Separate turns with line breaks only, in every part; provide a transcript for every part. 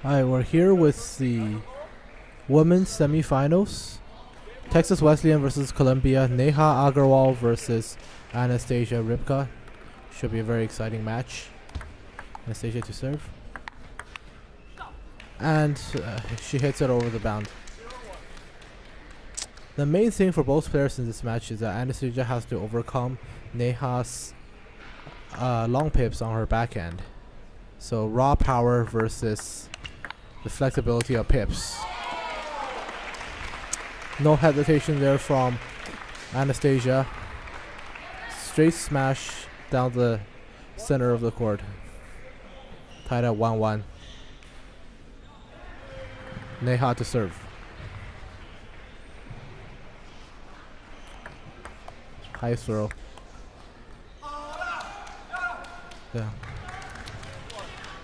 Alright, we're here with the women's semifinals. Texas Wesleyan versus Columbia. Neha Agarwal versus Anastasia Rybka. Should be a very exciting match. Anastasia to serve. And she hits it over the bound. The main thing for both players in this match is that Anastasia has to overcome Neha's long pips on her backhand. So raw power versus the flexibility of pips. No hesitation there from Anastasia. Straight smash down the center of the court. Tied at 1-1. Neha to serve. High throw. Yeah.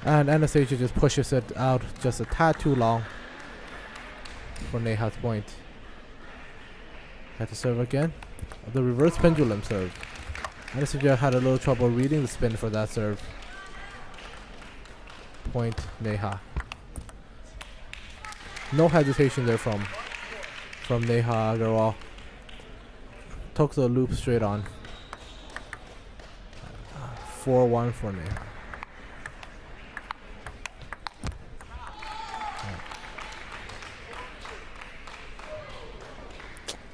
And Anastasia just pushes it out just a tad too long for Neha's point. Had to serve again. The reverse pendulum serve. Anastasia had a little trouble reading the spin for that serve. Point Neha. No hesitation there from Neha Agarwal. Took the loop straight on. 4-1 for Neha.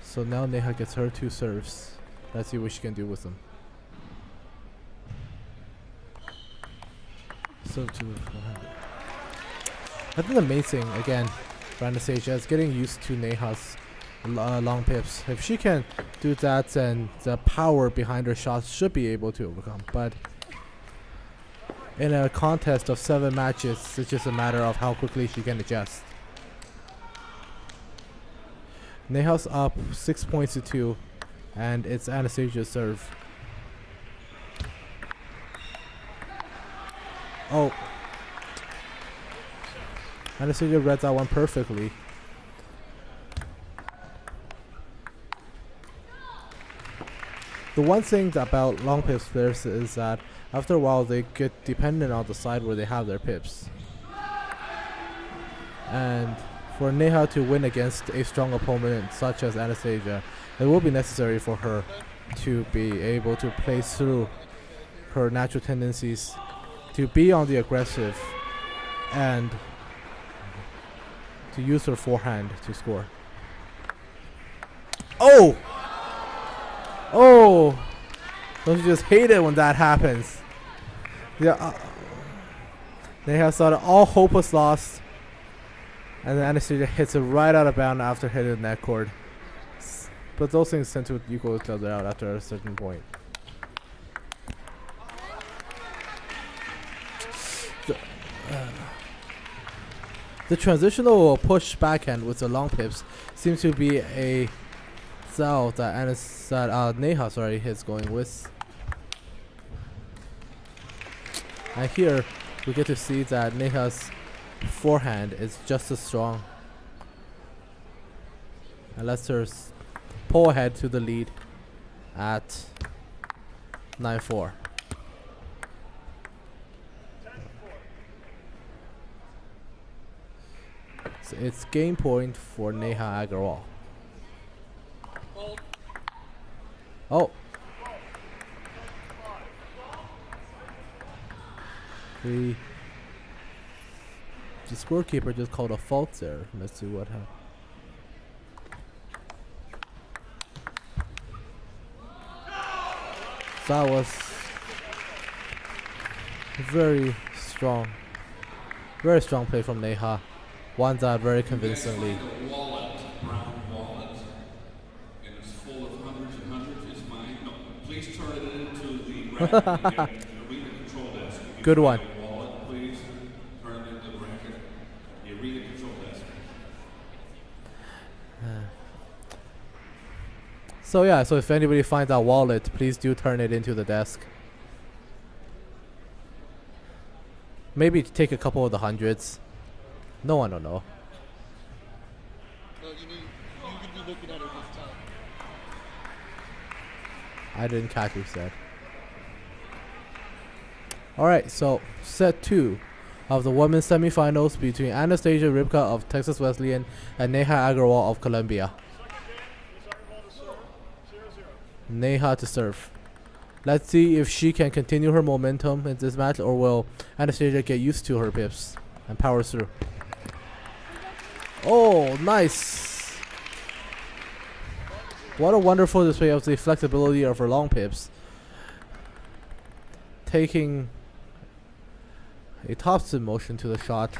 So now Neha gets her two serves. Let's see what she can do with them. Serve to 400. I think the main thing, again, for Anastasia is getting used to Neha's long pips. If she can do that, then the power behind her shots should be able to overcome. But in a contest of 7 matches, it's just a matter of how quickly she can adjust. Neha's up 6 points to 2, and it's Anastasia's serve. Oh. Anastasia read that one perfectly. The one thing about long pips players is that after a while they get dependent on the side where they have their pips. And for Neha to win against a strong opponent such as Anastasia, it will be necessary for her to be able to play through her natural tendencies to be on the aggressive and to use her forehand to score. Oh! Oh! Don't you just hate it when that happens? Yeah. Neha thought all hope was lost. And then Anastasia hits it right out of bounds after hitting the net cord. But those things tend to equal each other out after a certain point. The transitional push backhand with the long pips seems to be a style that Neha is going with. And here we get to see that Neha's forehand is just as strong, and lets her pull ahead to the lead at 9-4. So it's game point for Neha Agarwal. Oh. The scorekeeper just called a fault there. Let's see what happened. That was very strong play from Neha. Won that very convincingly.
Brown wallet, and it's full of hundreds and hundreds. It's mine. No, please turn it into the racket. Arena control desk.
Good one.
Wallet, please turn it into the racket. The arena control desk.
So yeah, so if anybody finds that wallet, please do turn it into the desk. Maybe take a couple of the hundreds. No one will know.
No, you could be looking at it this time.
I didn't catch what you said. Alright, so set 2. of the women's semifinals between Anastasia Rybka of Texas Wesleyan and Neha Agarwal of Columbia. Neha to serve. Let's see if she can continue her momentum in this match, or will Anastasia get used to her pips and power through. Oh, nice. What a wonderful display of the flexibility of her long pips. Taking a topspin motion to the shot.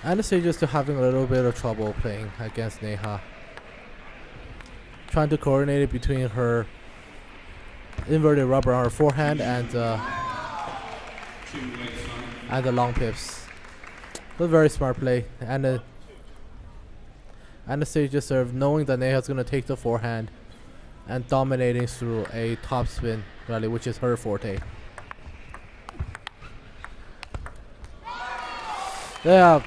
Anastasia is still having a little bit of trouble playing against Neha. Trying to coordinate it between her inverted rubber on her forehand and the long pips. A very smart play. And Anastasia serve, knowing that Neha's going to take the forehand and dominating through a topspin rally, which is her forte. Yeah.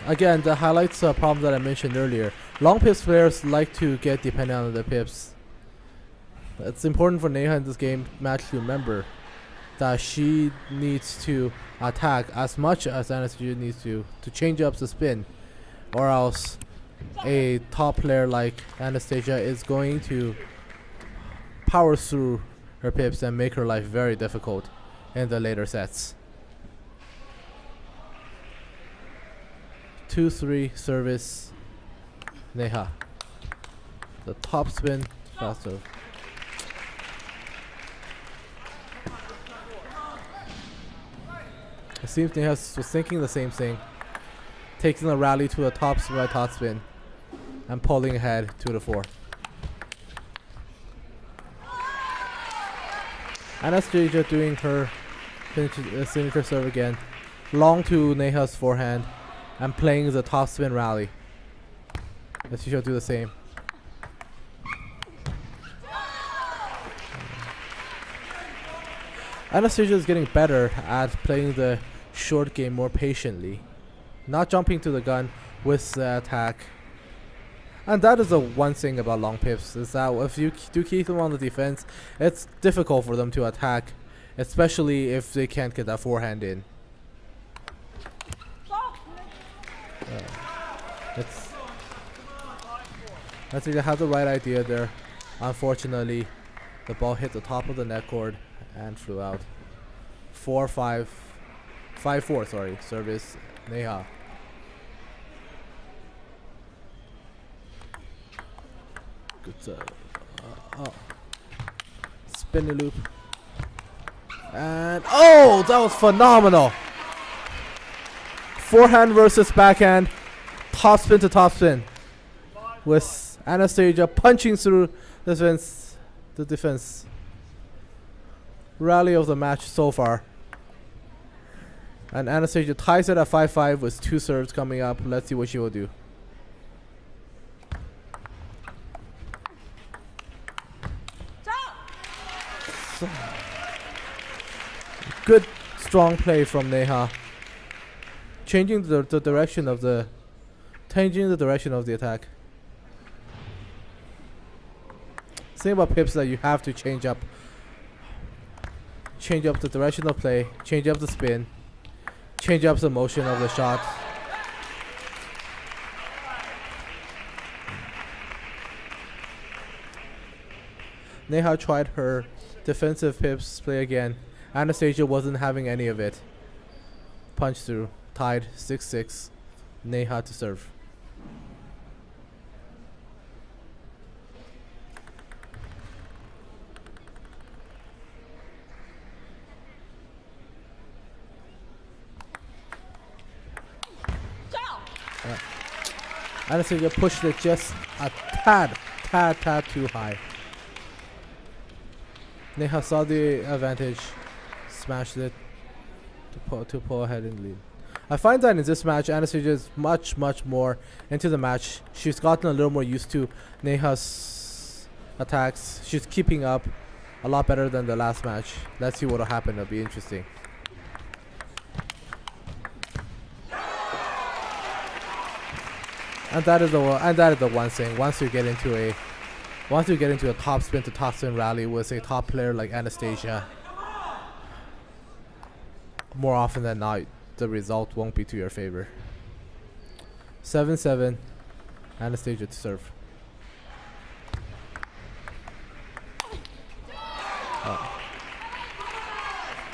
Again, that highlights a problem that I mentioned earlier. Long pips players like to get dependent on the pips. It's important for Neha in this game match to remember that she needs to attack as much as Anastasia needs to change up the spin, or else a top player like Anastasia is going to power through her pips and make her life very difficult in the later sets. 2-3 service. Neha. The top spin, faster. It seems Neha was thinking the same thing. Taking the rally to the top spin by top spin and pulling ahead 2-4. Anastasia doing her signature serve again. Long to Neha's forehand and playing the top spin rally. Let's see, she'll do the same. Anastasia is getting better at playing the short game more patiently, not jumping to the gun with the attack. And that is the one thing about long pips, is that if you do keep them on the defense, it's difficult for them to attack, especially if they can't get that forehand in. I think they had the right idea there. Unfortunately, the ball hit the top of the net cord and flew out. 5-4, sorry, service Neha. Good serve. Spinning loop. And oh, that was phenomenal. Forehand versus backhand. Top spin to top spin. With Anastasia punching through the defense. Rally of the match so far. And Anastasia ties it at 5-5 with 2 serves coming up. Let's see what she will do. So, good strong play from Neha. Changing the direction of the attack. Thing about pips that you have to change up the direction of play, change up the spin, change up the motion of the shot. Neha tried her defensive pips play again. Anastasia wasn't having any of it. Punch through, tied 6-6. Neha to serve. Anastasia pushed it just a tad too high. Neha saw the advantage, smashed it to pull ahead and lead. I find that in this match, Anastasia is much more into the match. She's gotten a little more used to Neha's attacks. She's keeping up a lot better than the last match. Let's see what'll happen. It'll be interesting. And that is the one thing. Once you get into Once you get into a top spin to top spin rally with a top player like Anastasia, more often than not, the result won't be to your favor. 7-7, Anastasia to serve.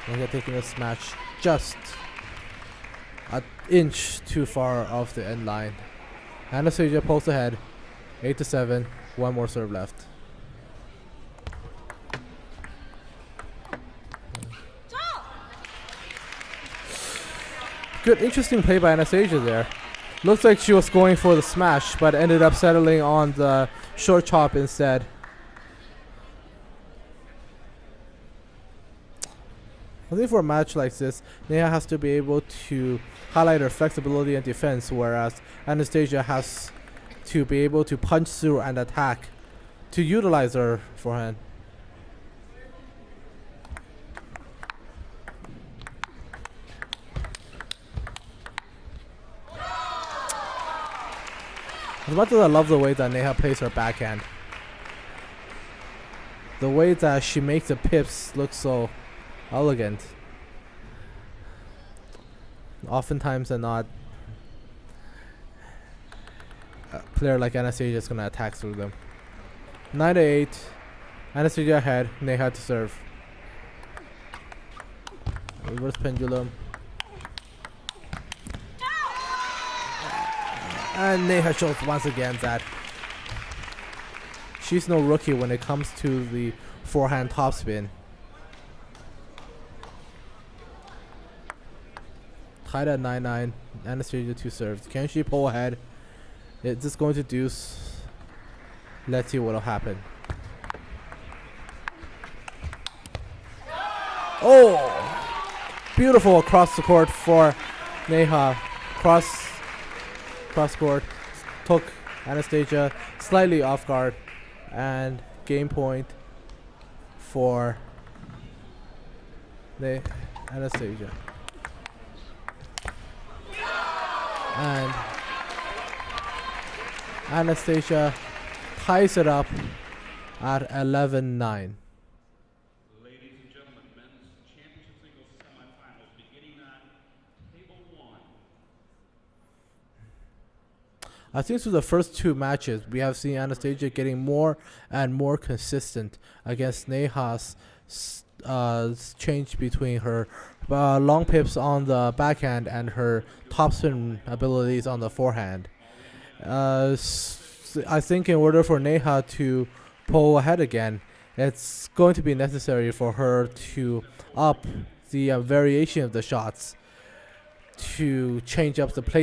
Neha taking this match just an inch too far off the end line. Anastasia pulls ahead, 8-7. One more serve left. Good, interesting play by Anastasia there. Looks like she was going for the smash, but ended up settling on the short chop instead. I think for a match like this, Neha has to be able to highlight her flexibility and defense, whereas Anastasia has to be able to punch through and attack to utilize her forehand. As much as I love the way that Neha plays her backhand, the way that she makes the pips look so elegant, oftentimes than not, a player like Anastasia is going to attack through them. 9-8, Anastasia ahead, Neha to serve. Reverse pendulum. And Neha shows once again that she's no rookie when it comes to the forehand topspin. Tied at 9-9, Anastasia to serve. Can she pull ahead? Is this going to deuce? Let's see what'll happen. Oh! Beautiful across the court for Neha. Cross court. Took Anastasia slightly off guard. And game point for Anastasia. And Anastasia ties it up at 11-9.
Ladies and gentlemen, men's championship singles semifinals beginning on table 1.
I think through the first two matches, we have seen Anastasia getting more and more consistent against Neha's change between her long pips on the backhand and her topspin abilities on the forehand. I think in order for Neha to pull ahead again, it's going to be necessary for her to up the variation of the shots to change up the play